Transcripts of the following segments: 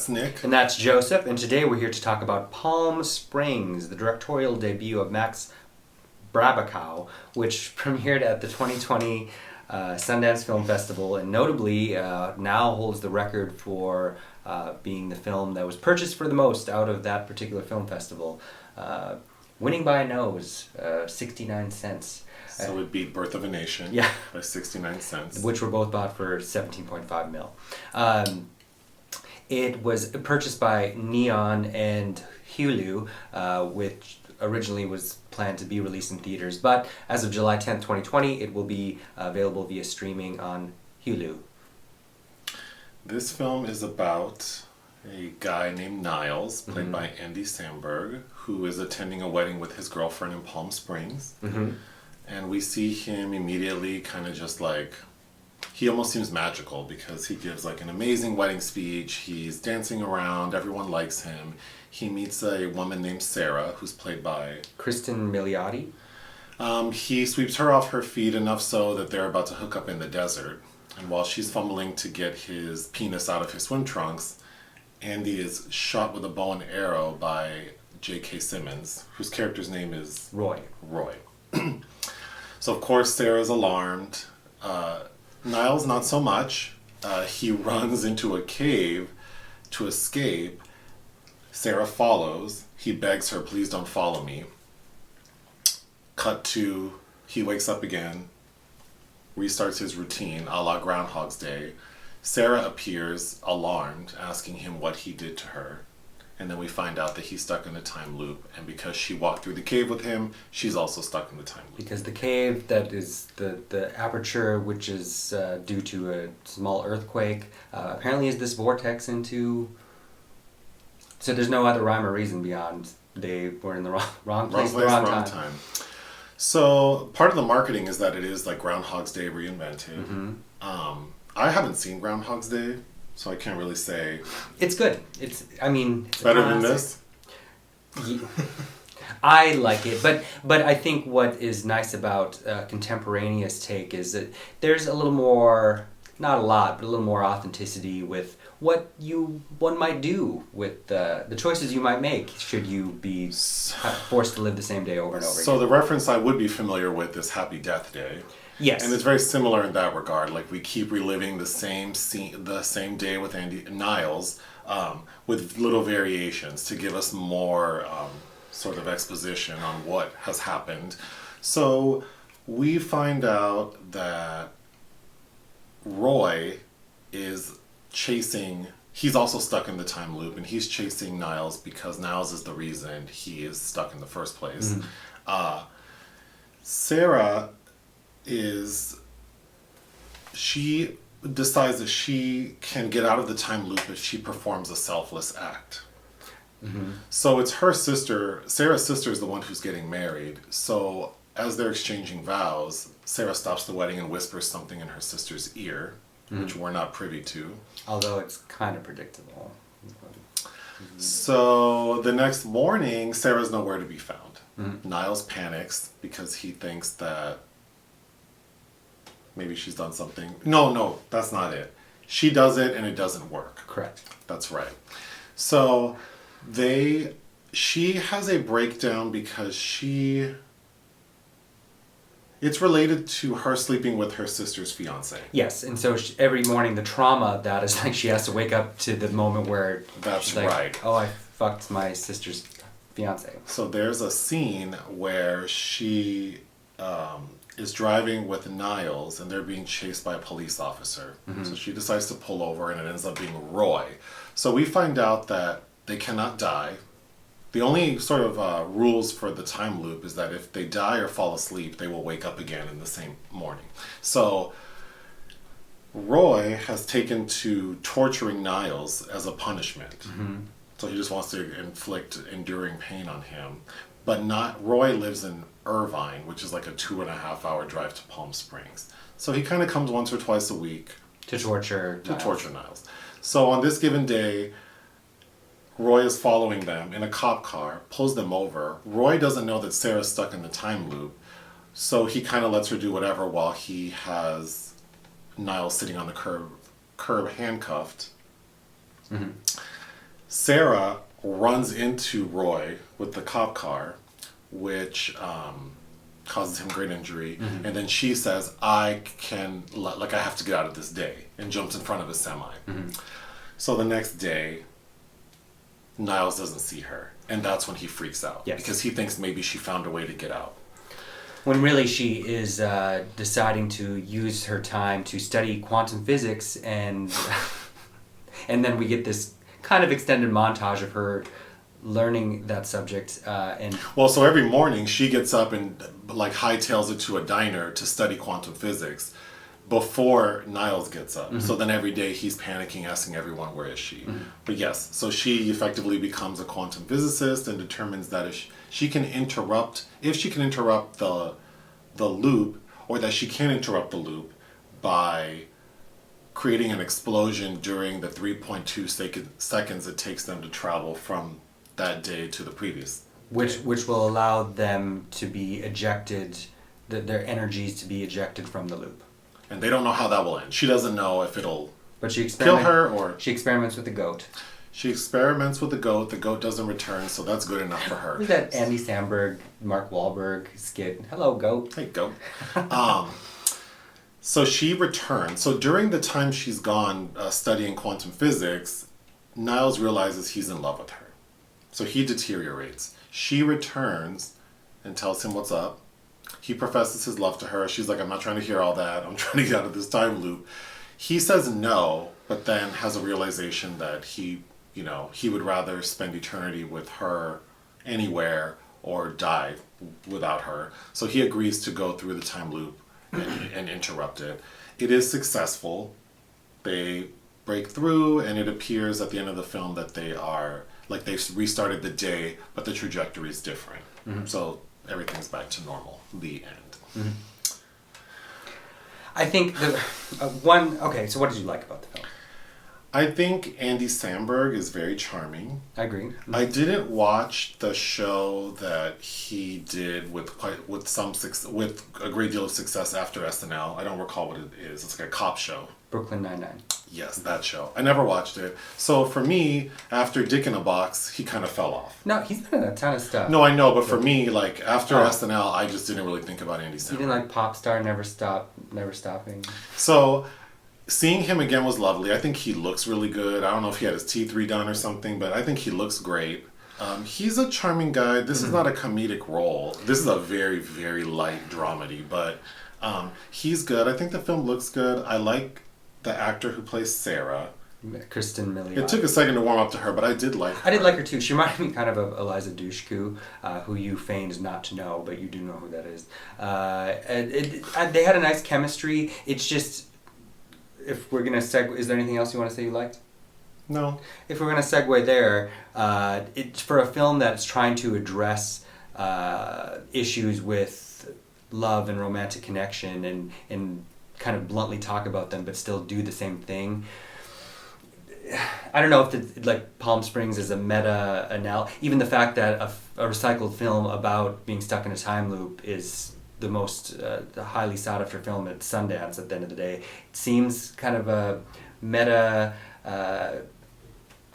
That's Nick. And that's Joseph. And today we're here to talk about Palm Springs, the directorial debut of Max Barbakow, which premiered at the 2020 Sundance Film Festival, and notably now holds the record for being the film that was purchased for the most out of that particular film festival, winning by a nose, 69 cents. So it beat Birth of a Nation by 69 cents. Which were both bought for 17.5 mil. It was purchased by Neon and Hulu, which originally was planned to be released in theaters, but as of July 10th, 2020, it will be available via streaming on Hulu. This film is about a guy named Nyles, played by Andy Samberg, who is attending a wedding with his girlfriend in Palm Springs. And we see him immediately kind of just like, he almost seems magical because he gives like an amazing wedding speech. He's dancing around. Everyone likes him. He meets a woman named Sarah, who's played by Cristin Milioti. He sweeps her off her feet enough so that they're about to hook up in the desert. And while she's fumbling to get his penis out of his swim trunks, Andy is shot with a bow and arrow by J.K. Simmons, whose character's name is Roy. So of course Sarah's alarmed. Nyles not so much. He runs into a cave to escape. Sarah follows. He begs her, please don't follow me. Cut to, he wakes up again, restarts his routine, a la Groundhog's Day. Sarah appears, alarmed, asking him what he did to her. And then we find out that he's stuck in a time loop, and because she walked through the cave with him, she's also stuck in the time loop. Because the cave, that is the aperture, which is due to a small earthquake, apparently is this vortex into... So there's no other rhyme or reason beyond they were in the wrong place, wrong time. So part of the marketing is that it is like Groundhog's Day reinvented. I haven't seen Groundhog's Day, so I can't really say. It's good. It's better than this. I like it, but I think what is nice about contemporaneous take is that there's a little more, not a lot, but a little more authenticity with what one might do with the choices you might make should you be forced to live the same day over and over again. So the reference I would be familiar with is Happy Death Day. Yes. And it's very similar in that regard. Like we keep reliving the same scene, the same day with Nyles, with little variations to give us more sort of exposition on what has happened. So we find out that Roy is he's also stuck in the time loop, and he's chasing Nyles because Nyles is the reason he is stuck in the first place. Sarah she decides that she can get out of the time loop if she performs a selfless act. So it's her sister, Sarah's sister is the one who's getting married. So as they're exchanging vows, Sarah stops the wedding and whispers something in her sister's ear, which we're not privy to. Although it's kind of predictable. So the next morning, Sarah's nowhere to be found. Nyles panics because he thinks that maybe she's done something. No, that's not it. She does it and it doesn't work. Correct. That's right. So she has a breakdown because it's related to her sleeping with her sister's fiancé. Yes, and so every morning the trauma of that is like she has to wake up to the moment where that's like, right. Oh, I fucked my sister's fiancé. So there's a scene where she is driving with Nyles and they're being chased by a police officer. So she decides to pull over and it ends up being Roy. So we find out that they cannot die. The only sort of rules for the time loop is that if they die or fall asleep, they will wake up again in the same morning. So Roy has taken to torturing Nyles as a punishment. So he just wants to inflict enduring pain on him. But Roy lives in Irvine, which is like a 2.5 hour drive to Palm Springs. So he kind of comes once or twice a week to torture Nyles. So on this given day, Roy is following them in a cop car, pulls them over. Roy doesn't know that Sarah's stuck in the time loop, so he kind of lets her do whatever while he has Nyles sitting on the curb handcuffed. Sarah runs into Roy with the cop car, which causes him great injury. Mm-hmm. And then she says, I have to get out of this day, and jumps in front of a semi. Mm-hmm. So the next day, Nyles doesn't see her. And that's when he freaks out. Yes. Because he thinks maybe she found a way to get out. When really she is deciding to use her time to study quantum physics, and and then we get this kind of extended montage of her learning that subject. So every morning she gets up and like hightails it to a diner to study quantum physics before Nyles gets up. Mm-hmm. So then every day he's panicking, asking everyone, where is she? Mm-hmm. But yes, so she effectively becomes a quantum physicist and determines that if she can interrupt the loop, or that she can interrupt the loop by creating an explosion during the 3.2 seconds it takes them to travel from that day to the previous which day. which will allow them to be ejected, their energies to be ejected from the loop. And they don't know how that will end. She doesn't know if it'll But she kill her or... She experiments with the goat. She experiments with the goat. The goat doesn't return, so that's good enough for her. Who's that Andy Samberg, Mark Wahlberg skit? Hello, goat. Hey, goat. So she returns. So during the time she's gone studying quantum physics, Nyles realizes he's in love with her. So he deteriorates. She returns and tells him what's up. He professes his love to her. She's like, I'm not trying to hear all that. I'm trying to get out of this time loop. He says no, but then has a realization that he would rather spend eternity with her anywhere or die without her. So he agrees to go through the time loop and interrupt it. It is successful. They break through, and it appears at the end of the film that they've restarted the day, but the trajectory is different. Mm-hmm. So everything's back to normal. The end. Mm-hmm. I think so what did you like about the film? I think Andy Samberg is very charming. I agree. Mm-hmm. I didn't watch the show that he did with a great deal of success after SNL. I don't recall what it is. It's like a cop show. Brooklyn Nine-Nine. Yes, that show. I never watched it. So for me, after Dick in a Box, he kind of fell off. No, he's been in a ton of stuff. No, I know, but for me, like after SNL, I just didn't really think about Andy Samberg. You didn't like Pop Star, Never Stopping. So seeing him again was lovely. I think he looks really good. I don't know if he had his teeth redone or something, but I think he looks great. He's a charming guy. This is not a comedic role. This is a very, very light dramedy, but he's good. I think the film looks good. I like the actor who plays Sarah. Cristin Milioti. It took a second to warm up to her, but I did like her. I did like her too. She reminded me kind of Eliza Dushku, who you feigned not to know, but you do know who that is. They had a nice chemistry. It's just, if we're going to segue, is there anything else you want to say you liked? No. If we're going to segue there, for a film that's trying to address issues with love and romantic connection and kind of bluntly talk about them but still do the same thing, I don't know if Palm Springs is a meta even the fact that a recycled film about being stuck in a time loop is the most highly sought after film at Sundance at the end of the day. It seems kind of a meta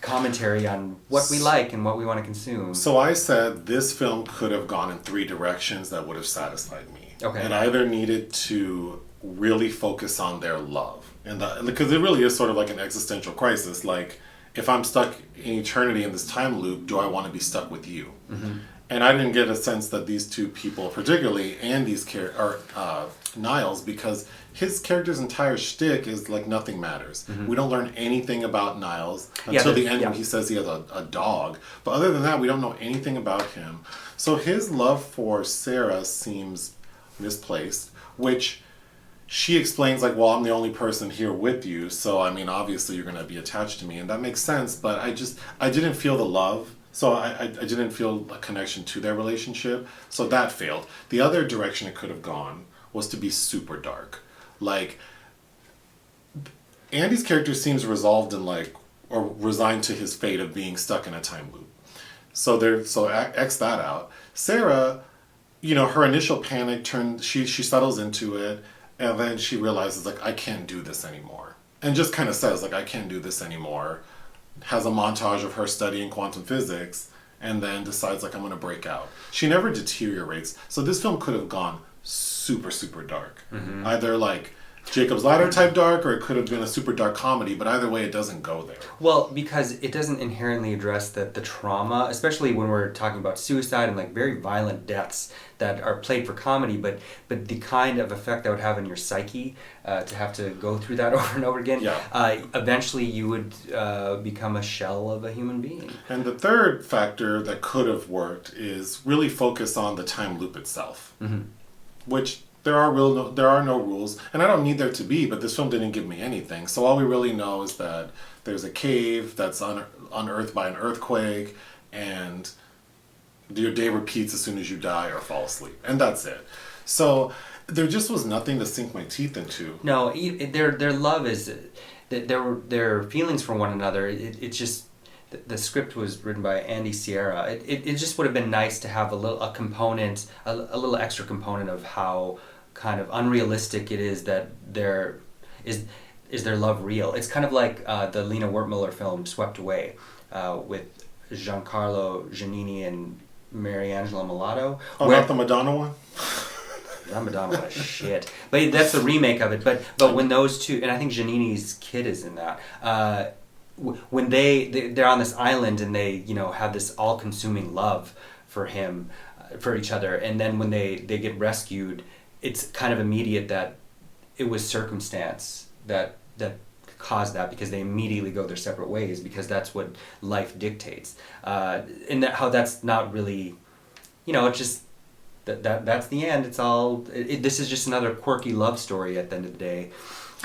commentary on what we like and what we want to consume. So I said this film could have gone in 3 directions that would have satisfied me. Okay. It either needed to really focus on their love, and because it really is sort of like an existential crisis. Like, if I'm stuck in eternity in this time loop, do I want to be stuck with you? Mm-hmm. And I didn't get a sense that these two people, particularly Andy's Nyles, because his character's entire shtick is like nothing matters. Mm-hmm. We don't learn anything about Nyles until the end when he says he has a dog. But other than that, we don't know anything about him. So his love for Sarah seems misplaced, which she explains like, well, I'm the only person here with you, so I mean, obviously you're going to be attached to me, and that makes sense, but I didn't feel the love. So I didn't feel a connection to their relationship. So that failed. The other direction it could have gone was to be super dark. Like, Andy's character seems resolved and or resigned to his fate of being stuck in a time loop. So X that out. Sarah, her initial panic she settles into it, and then she realizes, I can't do this anymore. And just kind of says, I can't do this anymore. has a montage of her studying quantum physics, and then decides like I'm gonna break out. She never deteriorates. So this film could have gone super, super dark. Either like Jacob's Ladder type dark, or it could have been a super dark comedy, but either way it doesn't go there. Well, because it doesn't inherently address the trauma, especially when we're talking about suicide and like very violent deaths that are played for comedy, but the kind of effect that would have on your psyche to have to go through that over and over again, eventually you would become a shell of a human being. And the third factor that could have worked is really focus on the time loop itself, which there are no rules, and I don't need there to be, but this film didn't give me anything. So all we really know is that there's a cave that's unearthed by an earthquake, and your day repeats as soon as you die or fall asleep, and that's it. So there just was nothing to sink my teeth into. No, their love is their feelings for one another. It's just the script was written by Andy Siara. It just would have been nice to have a little extra component of how kind of unrealistic it is that is their love real. It's kind of like the Lena Wertmuller film Swept Away with Giancarlo Giannini and Mariangela Mulatto. Oh, not the Madonna one? That Madonna was shit. But that's the remake of it. But when those two, and I think Giannini's kid is in that, when they're on this island and they have this all-consuming love for him, for each other, and then when they get rescued, it's kind of immediate that it was circumstance that caused that, because they immediately go their separate ways because that's what life dictates, and how that's not really, it's just that's the end. It's all this is just another quirky love story at the end of the day,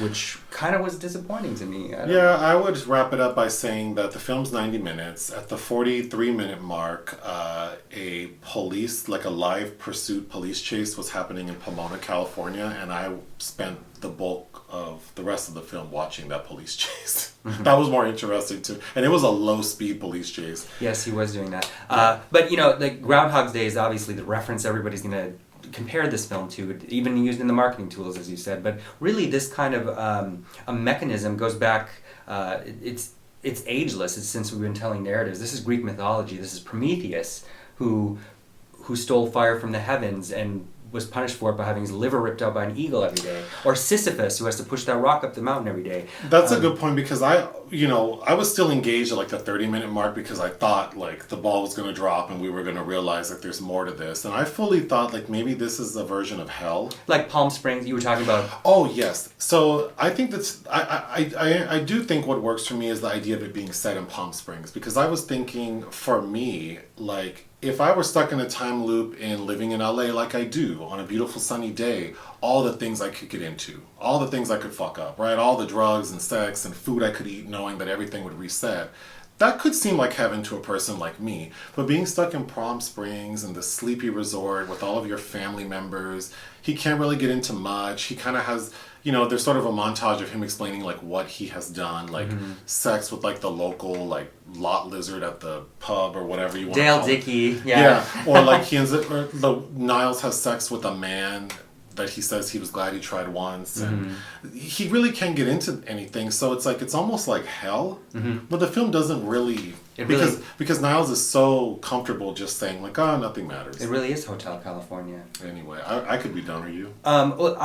which kind of was disappointing to me. I would wrap it up by saying that the film's 90 minutes. At the 43-minute mark, a live pursuit police chase was happening in Pomona, California, and I spent the bulk of the rest of the film watching that police chase. That was more interesting too. And it was a low-speed police chase. Yes, he was doing that. But, like Groundhog's Day is obviously the reference everybody's going to compare this film to, even used in the marketing tools, as you said. But really, this kind of a mechanism goes back. It's ageless. It's since we've been telling narratives. This is Greek mythology. This is Prometheus, who stole fire from the heavens and was punished for it by having his liver ripped out by an eagle every day, or Sisyphus, who has to push that rock up the mountain every day. That's a good point, because I was still engaged at like the 30-minute mark, because I thought like the ball was going to drop and we were going to realize like there's more to this, and I fully thought like maybe this is a version of hell, like Palm Springs you were talking about. Oh yes. So I think that's I do think what works for me is the idea of it being set in Palm Springs, because I was thinking, for me, like, if I were stuck in a time loop in living in LA like I do on a beautiful sunny day, all the things I could get into, all the things I could fuck up, right? All the drugs and sex and food I could eat knowing that everything would reset. That could seem like heaven to a person like me. But being stuck in Palm Springs and the sleepy resort with all of your family members, he can't really get into much. He kind of has, there's sort of a montage of him explaining like what he has done, like sex with like the local like lot lizard at the pub or whatever you want to call it. Dickey, Or like Nyles has sex with a man that he says he was glad he tried once, and he really can't get into anything, so it's almost like hell. But the film doesn't really, because Nyles is so comfortable just saying like, oh, nothing matters. It really is Hotel California. Anyway, I could be done. Are you? Well,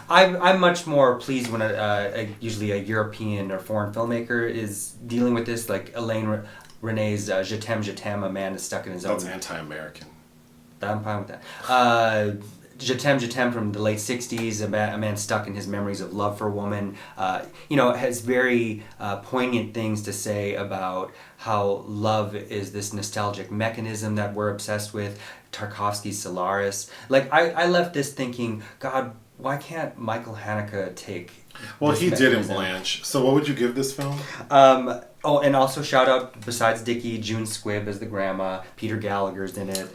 I'm much more pleased when usually a European or foreign filmmaker is dealing with this, like Alain Resnais' Je t'aime, a man is stuck in his own. That's anti-American. I'm fine with that. Je t'aime from the late 60s, a man stuck in his memories of love for a woman, has very poignant things to say about how love is this nostalgic mechanism that we're obsessed with. Tarkovsky's Solaris. Like, I left this thinking, God, why can't Michael Haneke take Well, he did in Blanche. So what would you give this film? And also shout out, besides Dickey, June Squibb as the grandma, Peter Gallagher's in it.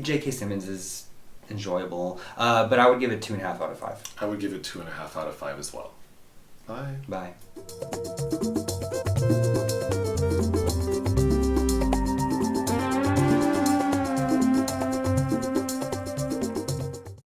J.K. Simmons is enjoyable, but I would give it 2.5 out of 5. I would give it 2.5 out of 5 as well. Bye. Bye.